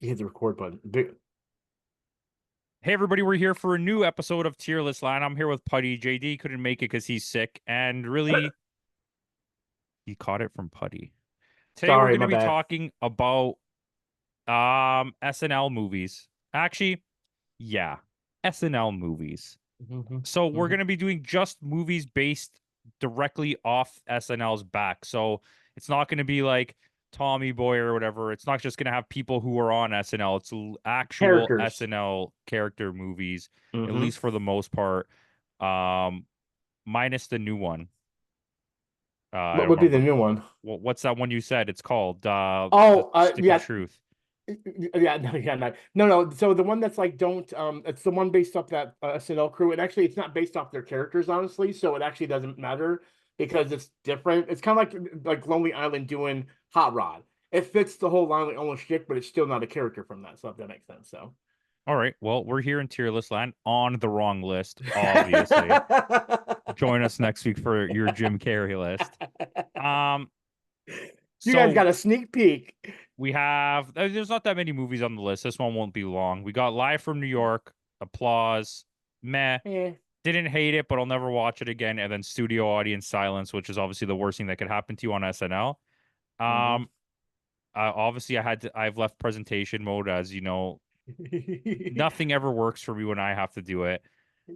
You hit the record button. Hey everybody, we're here for a new episode of Tier List Line. I'm here with Putty. JD couldn't make it because he's sick, and really, he caught it from Putty. Today we're Sorry, going to my be bad. talking about SNL movies. Actually, yeah, SNL movies. Hmm. So we're Hmm. going to be doing just movies based directly off SNL's back. So it's not going to be like Tommy Boy or whatever. It's not just going to have people who are on SNL. It's actual Characters. SNL character movies, at Hmm. least for the most part. Um, Minus the new one. I What don't would be the remember new one? what's that one you said? It's called the Oh, Stick of yeah, Truth. yeah, no, yeah, no, no, no. So the one that's like, don't, it's the one based off that SNL crew, and actually, it's not based off their characters, honestly. So it actually doesn't matter because it's different. It's kind of like Lonely Island doing Hot Rod. It fits the whole Lonely Island shtick, but it's still not a character from that. So if that makes sense. So. All right. Well, we're here in tier list land on the wrong list, obviously. Join us next week for your Jim Carrey list. Um, You guys so got a sneak peek. we have there's not that many movies on the list. This one won't be long. We got Live from New York, Applause, meh. Eh. Didn't hate it, but I'll never watch it again. And then Studio Audience Silence, which is obviously the worst thing that could happen to you on SNL. Hmm. Um, obviously I've left presentation mode, as you know. Nothing ever works for me when I have to do it.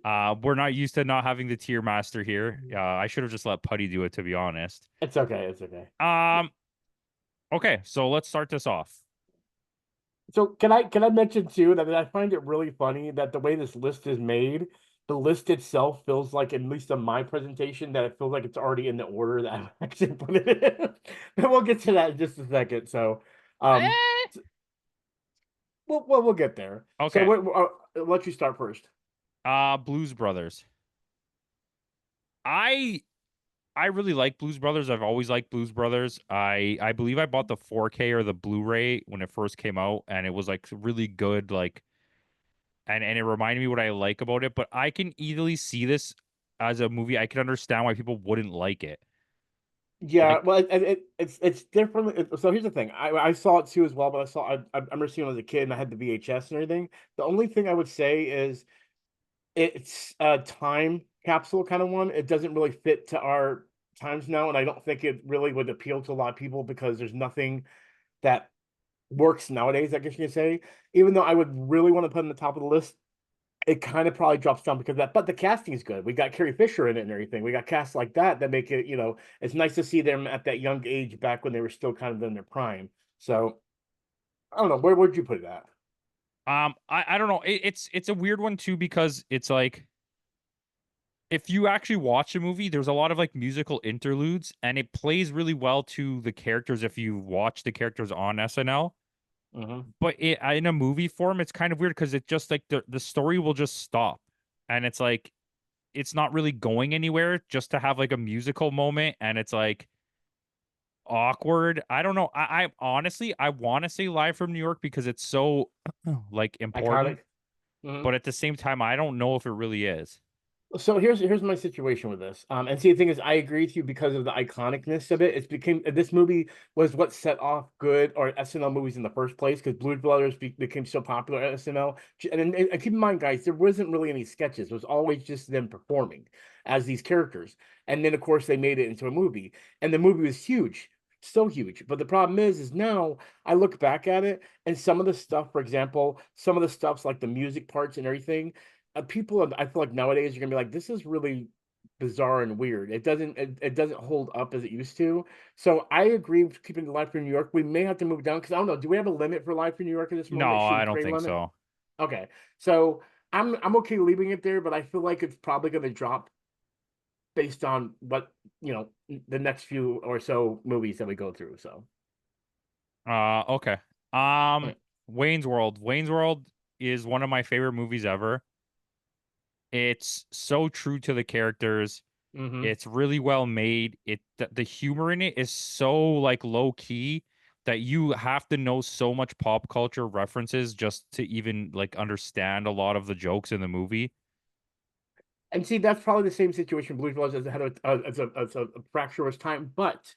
We're not used to not having the tier master here. I should have just let Putty do it, to be honest. It's okay. It's okay. Um, okay, so let's start this off. So can I mention too that I find it really funny that the way this list is made, the list itself feels like, at least on my presentation, that it feels like it's already in the order that I actually put it in. But we'll get to that in just a second. So, um, Eh. we'll get there. So Okay. what? I'll let you start first. Blues Brothers. I I really like Blues Brothers. I've always liked Blues Brothers. I believe I bought the 4K or the Blu-ray when it first came out, and it was like really good, like and it reminded me what I like about it. But I can easily see this as a movie. I can understand why people wouldn't like it. Yeah, Like, well, it's different. So here's the thing. I saw it too as well, but I remember seeing it as a kid, and I had the VHS and everything. The only thing I would say is it's a time capsule kind of one. It doesn't really fit to our times now, and I don't think it really would appeal to a lot of people because there's nothing that works nowadays, I guess you could say. Even though I would really want to put it on the top of the list, it kind of probably drops down because of that. But the casting is good. We got Carrie Fisher in it and everything. We got casts like that make it, it's nice to see them at that young age back when they were still kind of in their prime. So I don't know. Where would you put it at? I don't know. It's a weird one too because it's like if you actually watch a movie, there's a lot of like musical interludes, and it plays really well to the characters if you watch the characters on SNL. Hmm. But in a movie form, it's kind of weird because it just like the story will just stop, and it's like it's not really going anywhere just to have like a musical moment, and it's like awkward. I don't know. I honestly I want to say Live from New York because it's so like important, Iconic. Hmm. but at the same time, I don't know if it really is. So here's my situation with this. And see, the thing is, I agree with you because of the iconicness of it. It's became This movie was what set off good or SNL movies in the first place because Blues Brothers became so popular at SNL. And keep in mind, guys, there wasn't really any sketches. It was always just them performing as these characters. And then, of course, they made it into a movie, and the movie was huge, so huge. But the problem is now I look back at it, and some of the stuff, for example, some of the stuff's like the music parts and everything, people, I feel like nowadays you're gonna be like, this is really bizarre and weird. It doesn't hold up as it used to. So I agree with keeping the Life in New York. We may have to move down because I don't know. Do we have a limit for Life in New York at this moment? No, Should I we don't create a think limit? so. Okay. So I'm okay leaving it there, but I feel like it's probably gonna drop based on what, the next few or so movies that we go through. So Okay. Um, okay. Wayne's World. Wayne's World is one of my favorite movies ever. It's so true to the characters. Mm-hmm. It's really well made. The humor in it is so like low key that you have to know so much pop culture references just to even like understand a lot of the jokes in the movie. And see, that's probably the same situation Blues Brothers as had as a fractious time, but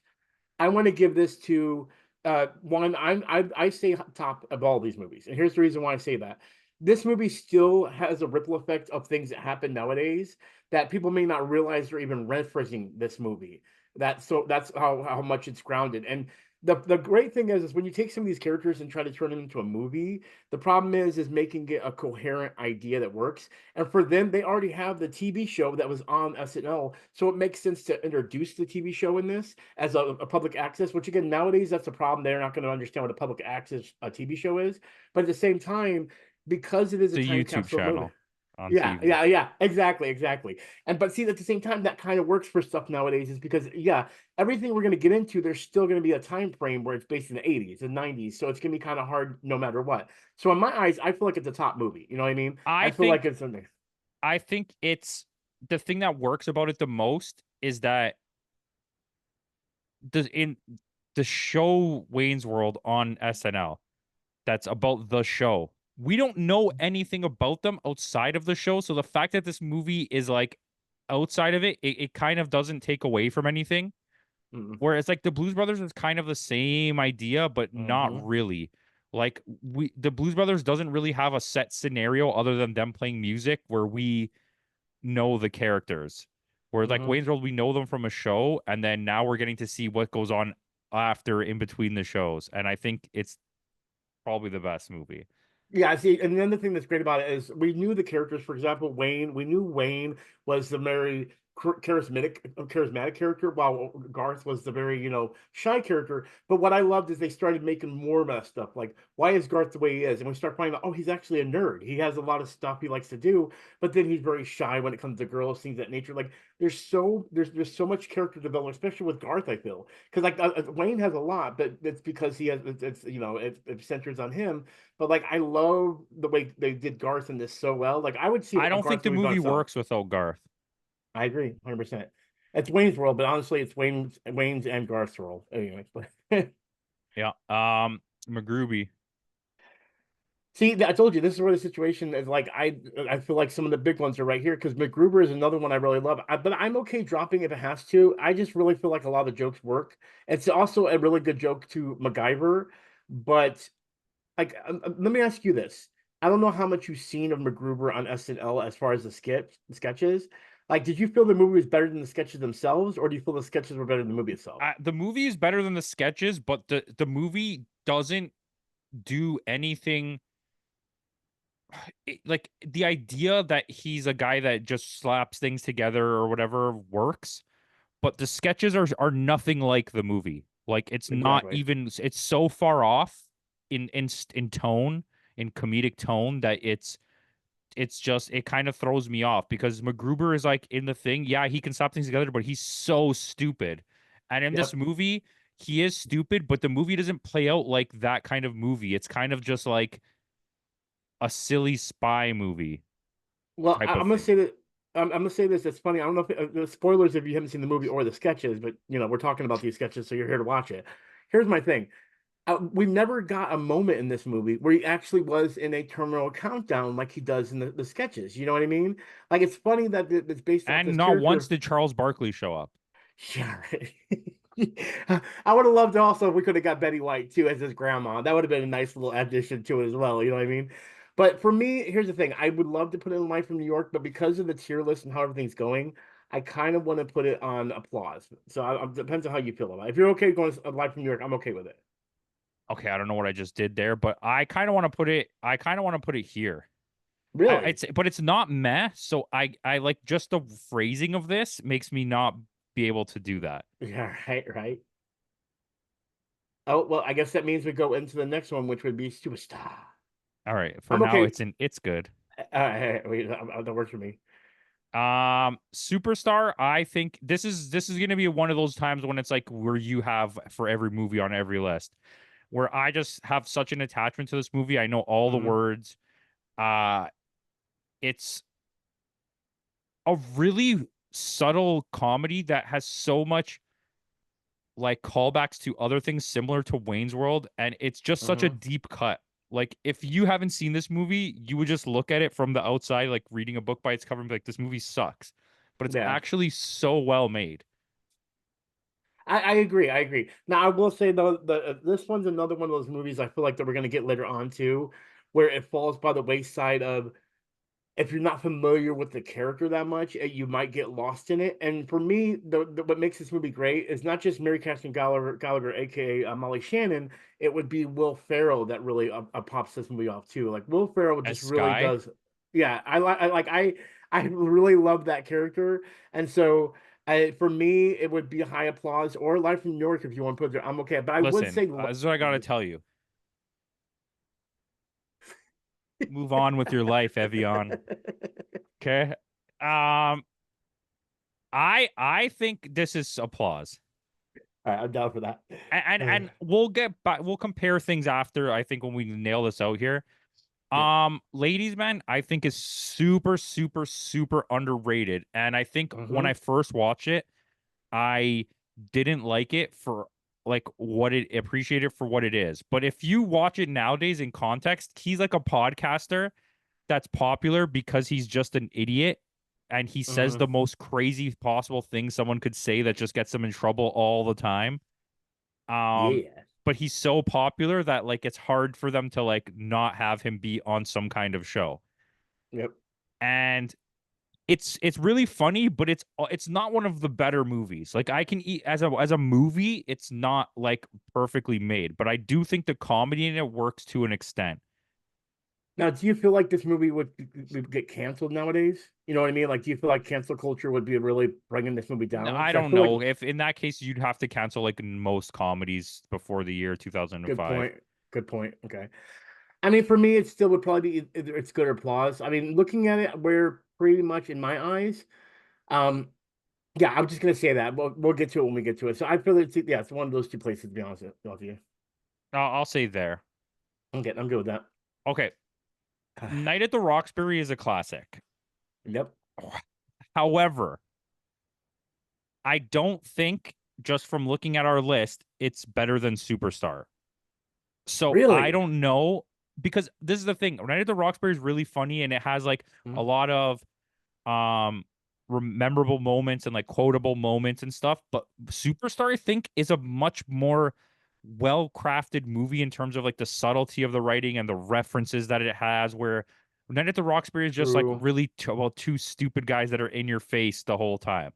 I want to give this to One, I say top of all these movies, and here's the reason why I say that. This movie still has a ripple effect of things that happen nowadays that people may not realize are even referencing this movie. That's how much it's grounded. And the great thing is when you take some of these characters and try to turn them into a movie, the problem is making it a coherent idea that works. And for them, they already have the TV show that was on SNL, so it makes sense to introduce the TV show in this as a public access. Which again, nowadays that's a problem. They're not going to understand what a public access TV show is. But at the same time, because it is It's a a time YouTube capsule movie. channel on Yeah, TV. yeah, yeah, exactly, exactly. And but see, at the same time, that kind of works for stuff nowadays, is because yeah, everything we're going to get into, there's still going to be a time frame where it's based in the 80s and 90s, so it's going to be kind of hard no matter what. So in my eyes, I feel like it's a top movie. You know what I mean? I I feel like think it's something. I think it's the thing that works about it the most is that in the show Wayne's World on SNL, that's about the show. We don't know anything about them outside of the show, so the fact that this movie is like outside of it, it kind of doesn't take away from anything. Mm-hmm. Whereas like the Blues Brothers is kind of the same idea, but not Mm-hmm. really. Like the Blues Brothers doesn't really have a set scenario other than them playing music where we know the characters. Where like Mm-hmm. Wayne's World, we know them from a show, and then now we're getting to see what goes on after in between the shows. And I think it's probably the best movie. Yeah, see, and then the thing that's great about it is we knew the characters. For example, Wayne. We knew Wayne was the very charismatic character, while Garth was the very shy character. But what I loved is they started making more messed stuff. Like, why is Garth the way he is? And we start finding out, oh, he's actually a nerd. He has a lot of stuff he likes to do, but then he's very shy when it comes to girls, things of that nature. Like, there's so much character development, especially with Garth. I feel because like Wayne has a lot, but it's because he has it centers on him. But like I love the way they did Garth in this so well. Like I would see I a don't think Garth the movie by movie itself. works without Garth. I agree, 100%. It's Wayne's World, but honestly, it's Wayne's and Garth's world. Anyway, but Yeah. McGruby. see, I told you this is where the situation is. Like I feel like some of the big ones are right here because MacGruber is another one I really love. But I'm okay dropping if it has to. I just really feel like a lot of the jokes work. It's also a really good joke to MacGyver, but like let me ask you this. I don't know how much you've seen of MacGruber on SNL as far as the sketches. Like, did you feel the movie was better than the sketches themselves, or do you feel the sketches were better than the movie itself? The movie is better than the sketches, but the movie doesn't do anything like the idea that he's a guy that just slaps things together or whatever works, but the sketches are nothing like the movie. Like it's not Exactly. even it's so far off in tone, in comedic tone that it's just it kind of throws me off because MacGruber is like in the thing, yeah, he can slap things together, but he's so stupid. And in this Yep. movie, he is stupid, but the movie doesn't play out like that kind of movie. It's kind of just like a silly spy movie Well, type of I'm gonna thing. say that I'm gonna say this. It's funny. I don't know if the spoilers if you haven't seen the movie or the sketches, but we're talking about these sketches, so you're here to watch it. Here's my thing. We never got a moment in this movie where he actually was in a terminal countdown like he does in the sketches. You know what I mean? Like it's funny that it's based off And this not once character. did Charles Barkley show up. Yeah, right. I would have loved also if we could have got Betty White too as his grandma. That would have been a nice little addition to it as well. You know what I mean? But for me, here's the thing. I would love to put it in Life from New York, but because of the tier list and how everything's going, I kind of want to put it on applause. So it depends on how you feel about it. If you're okay going to Life from New York, I'm okay with it. Okay, I don't know what I just did there, but I kind of want to put it here. Really? It's but it's not meh, so I like just the phrasing of this makes me not be able to do that. Yeah, right, right. Oh, well, I guess that means we go into the next one, which would be Superstar. All right, for I'm now okay. it's good. Wait, that works for me. Superstar, I think this is gonna be one of those times when it's like where you have for every movie on every list, where I just have such an attachment to this movie. I know all the Hmm. words. Uh, it's a really subtle comedy that has so much like callbacks to other things similar to Wayne's World, and it's just such a Hmm. deep cut. Like if you haven't seen this movie, you would just look at it from the outside, like reading a book by its cover, and be like, "This movie sucks," but it's Yeah. actually so well made. I agree. I agree. Now I will say though, this one's another one of those movies I feel like that we're gonna get later on too, where it falls by the wayside of if you're not familiar with the character that much, you might get lost in it. And for me, what makes this movie great is not just Mary Catherine Gallagher, aka Molly Shannon. It would be Will Ferrell that really pops this movie off too. Like Will Ferrell As just really Sky. does. Yeah, I really love that character, and so. For me, it would be high applause or Live from New York if you want to put it there. I'm okay, but I would Listen, say this is what I gotta tell you. Move on with your life, Evian. Okay. Um, I think this is applause. All right, I'm down for that. And we'll get back, we'll compare things after, I think, when we nail this out here. Yep. Ladies Man, I think is super, super, super underrated. And I think when Mm-hmm. I first watched it, I didn't like it for like what it appreciate it for what it is. But if you watch it nowadays in context, he's like a podcaster that's popular because he's just an idiot and he says Mm-hmm. the most crazy possible things someone could say that just gets them in trouble all the time. Um, Yeah. but he's so popular that like it's hard for them to like not have him be on some kind of show. Yep. And it's really funny, but it's not one of the better movies. Like I can eat as a movie, it's not like perfectly made, but I do think the comedy in it works to an extent. Now, do you feel like this movie would get canceled nowadays? You know what I mean? Like, do you feel like cancel culture would be really bringing this movie down? I Because I don't feel like know if in that case you'd have to cancel like most comedies before the year good 2005. point. Good point. Okay. I mean, for me, it still would probably be it's good or applause. I mean, looking at it, we're pretty much in my eyes. Um, yeah, I'm just gonna say that. We'll get to it when we get to it. So I feel it's yeah, it's one of those two places. To be honest with you. I'll say there. Okay, I'm good with that. Okay, Night at the Roxbury is a classic. Yep. However, I don't think just from looking at our list, it's better than Superstar. So I Really? don't know because this is the thing. Night at the Roxbury is really funny and it has like a Mhm. lot of um memorable moments and like quotable moments and stuff. But Superstar, I think, is a much more well-crafted movie in terms of like the subtlety of the writing and the references that it has. Where Night at the Roxbury is just like True. really two stupid guys that are in your face the whole time.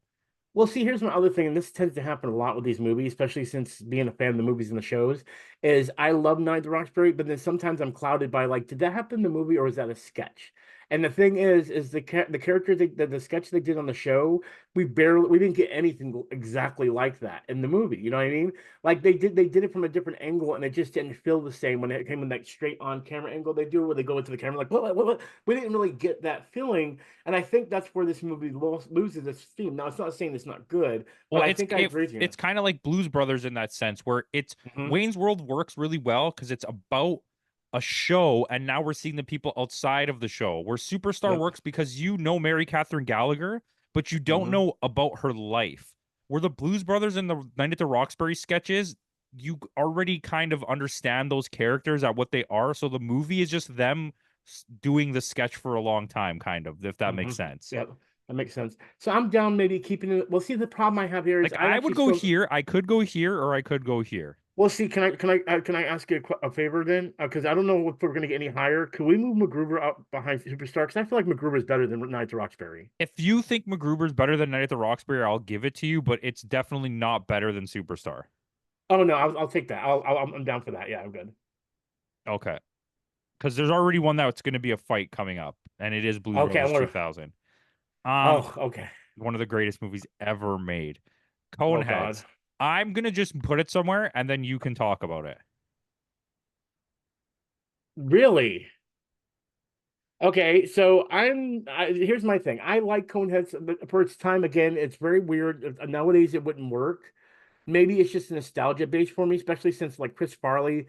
Well, see, here's my other thing, and this tends to happen a lot with these movies, especially since being a fan of the movies and the shows, is I love Night at the Roxbury, but then sometimes I'm clouded by like, did that happen in the movie or was that a sketch? And the thing is the character the sketch they did on the show, we didn't get anything exactly like that in the movie. You know what I mean? Like they did it from a different angle, and it just didn't feel the same when it came in that straight on camera angle they do, where they go into the camera like, what? We didn't really get that feeling. And I think that's where this movie loses its theme. Now, it's not saying it's not good, but Well, I think I agree with you. it's kind of like Blues Brothers in that sense, where it's Hmm. Wayne's World works really well because it's about a show, and now we're seeing the people outside of the show. Where Superstar Yep. works because you know Mary Catherine Gallagher, but you don't Hmm. know about her life. Where the Blues Brothers and the Night at the Roxbury sketches, you already kind of understand those characters at what they are. So the movie is just them doing the sketch for a long time, kind of, if that Hmm. makes sense. Yep. That makes sense. So I'm down maybe keeping it. Well, see, the problem I have here is Like I'd I would actually go still. here, I could go here, or I could go here. Well, see, can I ask you a favor then? Because I don't know if we're gonna get any higher. Could we move MacGruber up behind Superstar? Because I feel like MacGruber is better than Night at Roxbury. If you think MacGruber's better than Night at the Roxbury, I'll give it to you, but it's definitely not better than Superstar. Oh no, I'll take that. I'm down for that. Yeah, I'm good. Okay. Because there's already one that's going to be a fight coming up, and it is Blues Okay, I Brothers want to. 2000. Oh, okay. One of the greatest movies ever made. Oh God. Coneheads. I'm going to just put it somewhere, and then you can talk about it. Really? Okay, so here's my thing. I like Coneheads, but for its time, again, it's very weird. Nowadays, it wouldn't work. Maybe it's just a nostalgia base for me, especially since like Chris Farley,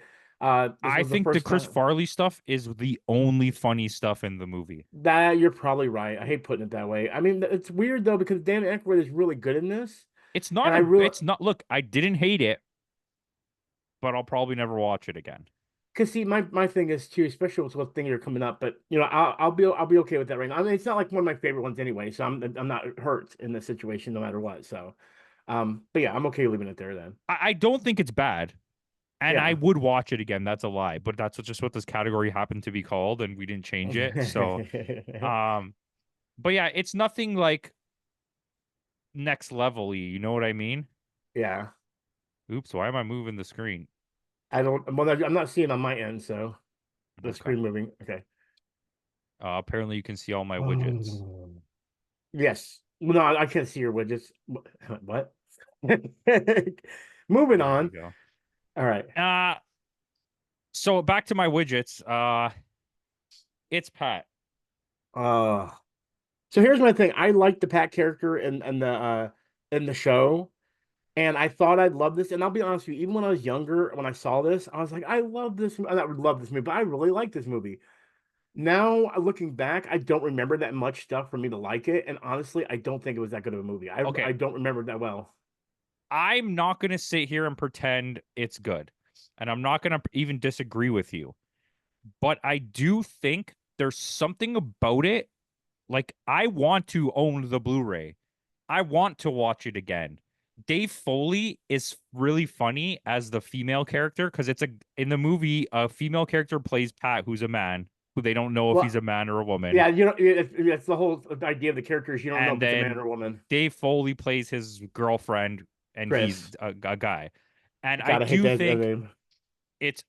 this I was the think the first Chris time Farley stuff is the only funny stuff in the movie. that you're probably right. I hate putting it that way. I mean, it's weird though because Dan Aykroyd is really good in this, and It's not, look, I didn't hate it, but I'll probably never watch it again. because see, my thing is too, especially with what thing are coming up. But you know, I'll be okay with that right now. I mean, it's not like one of my favorite ones anyway, so I'm not hurt in this situation no matter what. So. But yeah, I'm okay leaving it there then. I don't think it's bad. And I Yeah. would watch it again. That's a lie, but that's just what this category happened to be called, and we didn't change it. So, um, but yeah, it's nothing like next level-y. You know what I mean? Yeah. Oops, why am I moving the screen? I don't, well, I'm not seeing on my end, so the Okay. screen moving. Okay. Apparently you can see all my widgets. Oh. Yes. No, I can't see your widgets. What? Moving There we on. go. All right. Uh, so back to my widgets. It's Pat. Uh, so here's my thing. I like the Pat character in the show, and I thought I'd love this. And I'll be honest with you, even when I was younger, when I saw this, I was like, I love this. I not love this movie, but I really like this movie. Now, looking back, I don't remember that much stuff for me to like it, and honestly, I don't think it was that good of a movie. I Okay, don't remember it that well. I'm not gonna sit here and pretend it's good, and I'm not gonna even disagree with you. But I do think there's something about it. Like I want to own the Blu-ray. I want to watch it again. Dave Foley is really funny as the female character because it's a in the movie a female character plays Pat, who's a man who they don't know if he's Well, a man or a woman, yeah, you know, it's the whole idea of the characters. You don't know and if it's a man then or a woman. Dave Foley plays his girlfriend, and he's Chris, a guy. And I gotta hate do that think name. it's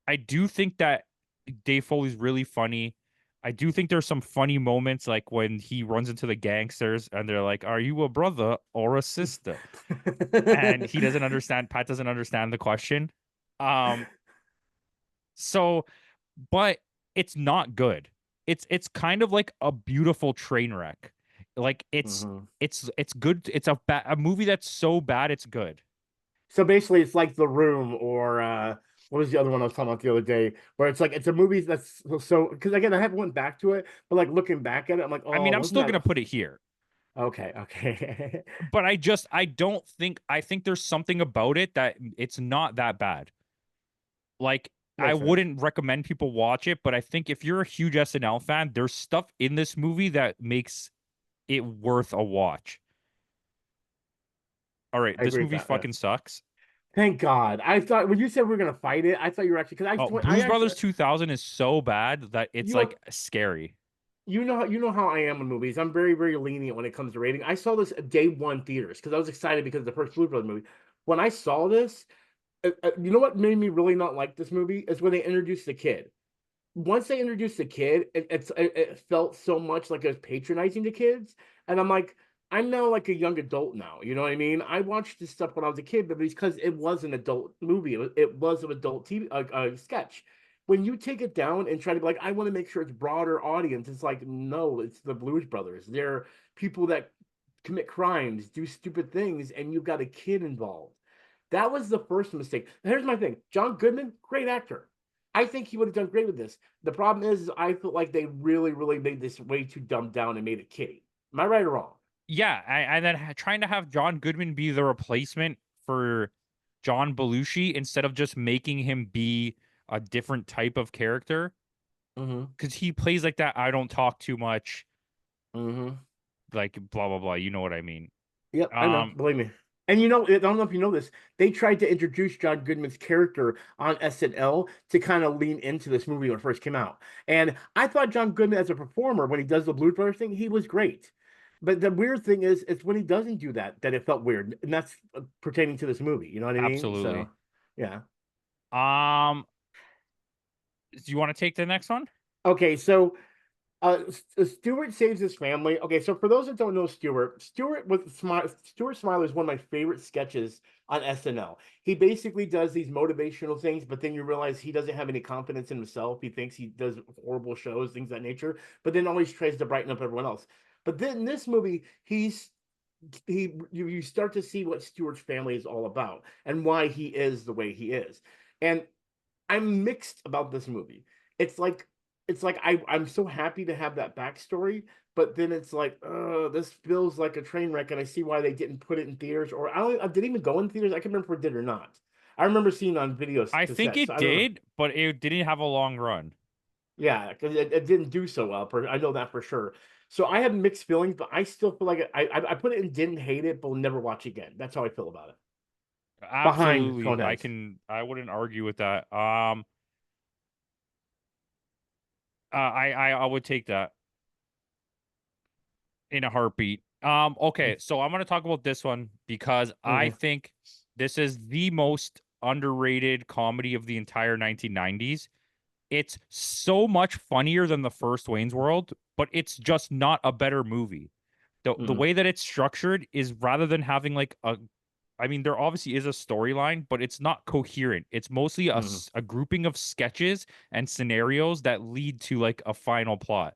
I do think that Dave Foley's really funny. I do think there's some funny moments like when he runs into the gangsters and they're like, "Are you a brother or a sister?" And he doesn't understand. Pat doesn't understand the question. Um, so, but it's not good. It's kind of like a beautiful train wreck. Like Mhm. it's good. It's a movie that's so bad it's good. So basically, it's like The Room or what was the other one I was talking about the other day, where it's like it's a movie that's so because again, I haven't went back to it, but like looking back at it, I'm like, I oh, mean, I'm wasn't still that gonna put it here, okay? Okay. but I don't think I think there's something about it that it's not that bad. Like I Makes sense. wouldn't recommend people watch it, but I think if you're a huge SNL fan, there's stuff in this movie that makes it worth a watch. All right, I this agree with movie that. Yeah. fucking sucks. Thank God. I thought when you said we are gonna fight it, I thought you were actually Oh, because I Blues actually Brothers 2000 is so bad that it's you like scary. you know how I am in movies. I'm very very lenient when it comes to rating. I saw this at day one theaters because I was excited because of the first Blue Brothers movie. When I saw this, you know what made me really not like this movie is when they introduced the kid. Once they introduced the kid, it felt so much like it was patronizing to kids, and I'm like, I'm now like a young adult now. You know what I mean? I watched this stuff when I was a kid, but because it was an adult movie, it was an adult TV sketch. When you take it down and try to be like, I want to make sure it's broader audience, it's like, no, it's the Blues Brothers. They're people that commit crimes, do stupid things, and you've got a kid involved. That was the first mistake. And here's my thing: John Goodman, great actor. I think he would have done great with this. The problem is, I feel like they really, really made this way too dumbed down and made it kiddie. Am I right or wrong? Yeah, and then trying to have John Goodman be the replacement for John Belushi instead of just making him be a different type of character Mm-hmm. because he plays like that. I don't talk too much, Mm-hmm. like blah blah blah. You know what I mean? Yep, I know. Um, Believe me. And you know, I don't know if you know this. They tried to introduce John Goodman's character on SNL to kind of lean into this movie when it first came out. And I thought John Goodman as a performer, when he does the Blues Brothers thing, he was great. But the weird thing is, it's when he doesn't do that that it felt weird, and that's pertaining to this movie. You know what I mean? So, absolutely. yeah. Um, do you want to take the next one? Okay, so Stewart saves his family. Okay, so for those that don't know Stewart Smiler is one of my favorite sketches on SNL. He basically does these motivational things, but then you realize he doesn't have any confidence in himself. He thinks he does horrible shows, things of that nature, but then always tries to brighten up everyone else. But then in this movie, you start to see what Stewart's family is all about and why he is the way he is. And I'm mixed about this movie. It's like I'm so happy to have that backstory, but then it's like, this feels like a train wreck, and I see why they didn't put it in theaters, or I didn't even go in theaters. I can remember if it did or not. I remember seeing it on videos I think cassettes. So it I don't know. did, but it didn't have a long run. Yeah, because it didn't do so well. I know that for sure. So I have mixed feelings, but I still feel like I put it in didn't hate it, but will never watch again. That's how I feel about it. Behind Absolutely. Coneheads. I wouldn't argue with that. I would take that in a heartbeat. Okay, so I'm gonna talk about this one because I Mm-hmm. think this is the most underrated comedy of the entire 1990s. It's so much funnier than the first Wayne's World, but it's just not a better movie. The Mm-hmm. way that it's structured is rather than having like a I mean, there obviously is a storyline, but it's not coherent. It's mostly Mm-hmm. a grouping of sketches and scenarios that lead to like a final plot.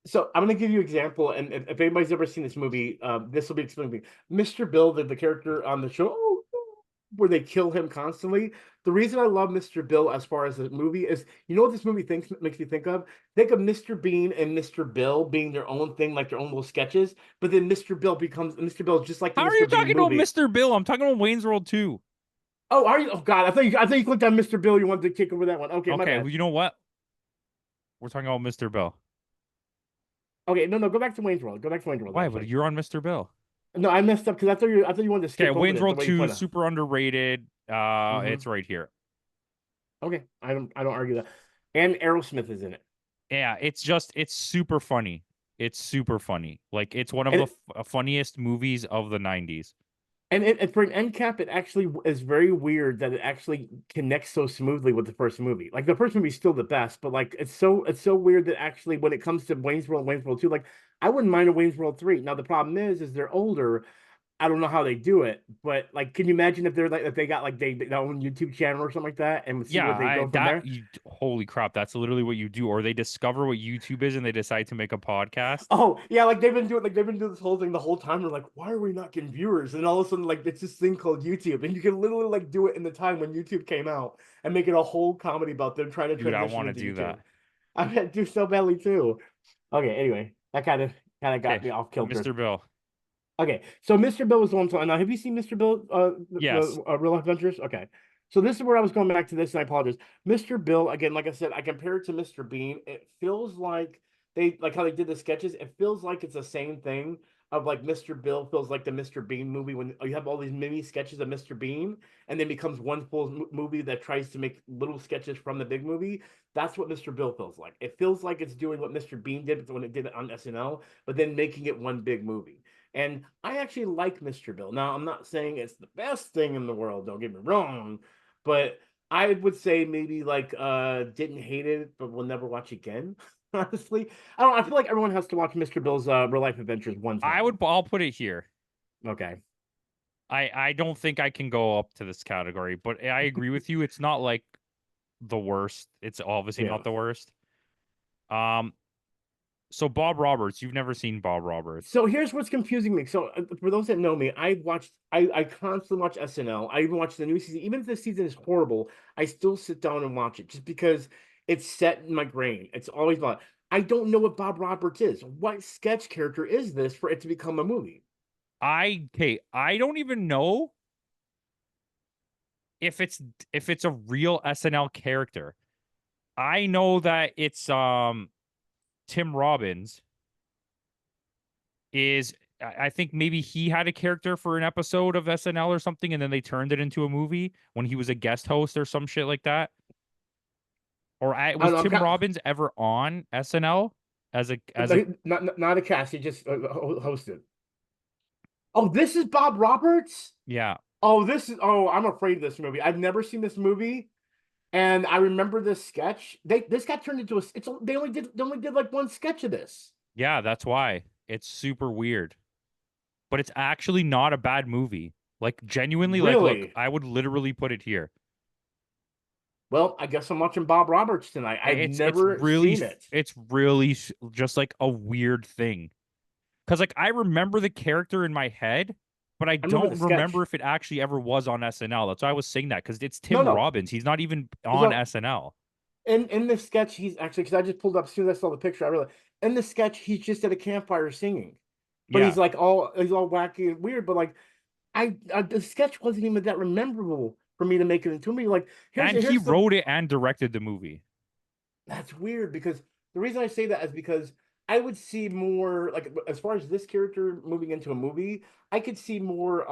So I'm gonna give you an example, and if anybody's ever seen this movie, this will be explaining. Mr. Bill, the character on the show, where they kill him constantly. The reason I love Mr. Bill as far as the movie is, you know what this movie thinks makes me think of? Think of Mr. Bean and Mr. Bill being their own thing, like their own little sketches. But then Mr. Bill, just like the How are you Mr. Bean talking about movie. Mr. Bill? I'm talking about Wayne's World 2. Oh, are you? Oh God, I thought you clicked on Mr. Bill. You wanted to kick over that one. Okay, my Okay, bad. well, you know what? We're talking about Mr. Bill. Okay, no, go back to Wayne's World. Go back to Wayne's World, Why? But actually. you're on Mr. Bill. No, I messed up because I thought you wanted to Okay, skip over Wayne's this the World way you 2 put is it. super underrated. Hmm. It's right here. Okay, I don't argue that. And Aerosmith is in it. Yeah, it's super funny. It's super funny. Like it's one of And the funniest movies of the 90s. and for an end cap, it actually is very weird that it actually connects so smoothly with the first movie. Like the first movie is still the best, but like it's so weird that actually when it comes to Wayne's World 2, like I wouldn't mind a Wayne's World 3. Now the problem is they're older. I don't know how they do it, but like, can you imagine if they're like if they got like their own YouTube channel or something like that, and see Yeah, where they I go from that there? you holy crap, that's literally what you do. Or they discover what YouTube is and they decide to make a podcast. Oh yeah, they've been doing this whole thing the whole time. They're like, why are we not getting viewers? And all of a sudden, like it's this thing called YouTube, and you can literally like do it in the time when YouTube came out and make it a whole comedy about them trying to Dude, I transition want to into do YouTube. that. I mean, do so badly too. Okay, anyway, that kind of got Okay, me off kilter. Mr. Bill. Okay, so Mr. Bill was the one. Now, have you seen Mr. Bill, Yes. Real Life Adventures? Okay, so this is where I was going back to this, and I apologize. Mr. Bill, again, like I said, I compare it to Mr. Bean. It feels like they like how they did the sketches. It feels like it's the same thing of like Mr. Bill feels like the Mr. Bean movie when you have all these mini sketches of Mr. Bean, and then becomes one full movie that tries to make little sketches from the big movie. That's what Mr. Bill feels like. It feels like it's doing what Mr. Bean did when it did it on SNL, but then making it one big movie. And I actually like Mr. Bill. Now, I'm not saying it's the best thing in the world, don't get me wrong, but I would say maybe like didn't hate it, but will never watch again. Honestly. I feel like everyone has to watch Mr. Bill's Real Life Adventures one time. I'll put it here. Okay. I don't think I can go up to this category, but I agree with you. It's not like the worst. It's obviously Yeah. not the worst. Um, so Bob Roberts, you've never seen Bob Roberts. So here's what's confusing me. So for those that know me, I constantly watch SNL. I even watch the new season. Even if the season is horrible, I still sit down and watch it just because it's set in my brain. It's always about I don't know what Bob Roberts is. What sketch character is this for it to become a movie? I don't even know if it's a real SNL character. I know that it's Tim Robbins is I think maybe he had a character for an episode of SNL or something, and then they turned it into a movie when he was a guest host or some shit like that. Or I was don't Tim know. Robbins ever on SNL as a Not a cast. He just hosted. Oh, this is Bob Roberts. yeah. Oh, this is. Oh, I'm afraid of this movie. I've never seen this movie. And I remember this sketch. This got turned into a. It's they only did like one sketch of this. Yeah, that's why. It's super weird. But it's actually not a bad movie. Like genuinely, like look, Really? I would literally put it here. Well, I guess I'm watching Bob Roberts tonight. I've never seen it. It's really just like a weird thing. Because like I remember the character in my head, but I I remember the don't remember sketch. if it actually ever was on SNL. That's why I was saying that because it's No, Tim no. Robbins. He's not even on So SNL. in the sketch, he's actually because I just pulled up as soon as I saw the picture. I realized in the sketch he's just at a campfire singing, but Yeah, he's all wacky and weird. But like I the sketch wasn't even that memorable for me to make it into me. Like and he here's the wrote it and directed the movie. That's weird because the reason I say that is because I would see more like as far as this character moving into a movie, I could see more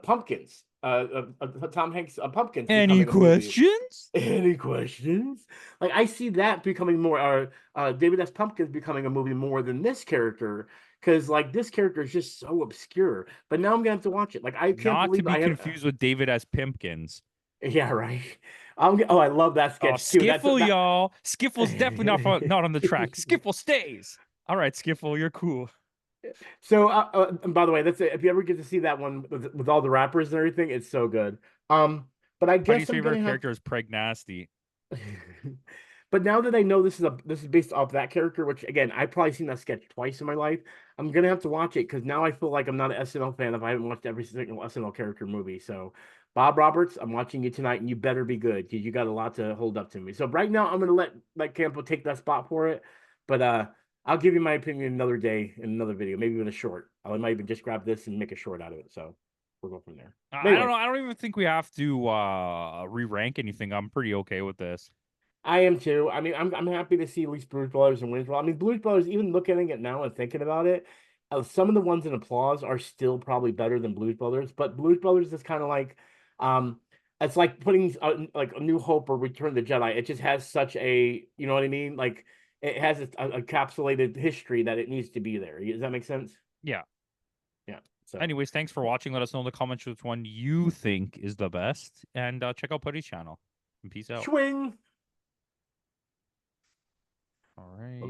pumpkins. Tom Hanks pumpkins Any becoming a movie. questions? Any questions? Like I see that becoming more David S. Pumpkins becoming a movie more than this character because like this character is just so obscure. But now I'm gonna have to watch it. Like I can't Not to believe be I have. confused with David as Pimpkins. Yeah, right. I love that Oh, sketch too. That's Skiffle, that. y'all. Skiffle's definitely not on the track. Skiffle stays. All right, Skiffle, you're cool. So, and by the way, that's it. If you ever get to see that one with all the rappers and everything, it's so good. But I Putty's guess I'm favorite gonna have. character is Preg Nasty. But now that I know this is based off that character, which again I've probably seen that sketch twice in my life, I'm gonna have to watch it because now I feel like I'm not an SNL fan if I haven't watched every single SNL character movie. So, Bob Roberts, I'm watching you tonight, and you better be good because you got a lot to hold up to me. So right now I'm gonna let Campo take that spot for it, but I'll give you my opinion another day in another video, maybe even a short. I might even just grab this and make a short out of it. So we'll go from there. But I don't anyway, know. I don't even think we have to re-rank anything. I'm pretty okay with this. I am too. I mean, I'm happy to see at least Blues Brothers and Wayne's World. I mean, Blues Brothers, even looking at it now and thinking about it, some of the ones in applause are still probably better than Blues Brothers. But Blues Brothers is kind of like, um, it's like putting like a New Hope or Return of the Jedi. It just has such a, you know what I mean? Like it has a encapsulated history that it needs to be there. Does that make sense? Yeah. Yeah. So Anyways, thanks for watching. Let us know in the comments which one you think is the best. And check out Putty's channel. And peace out. swing. All right.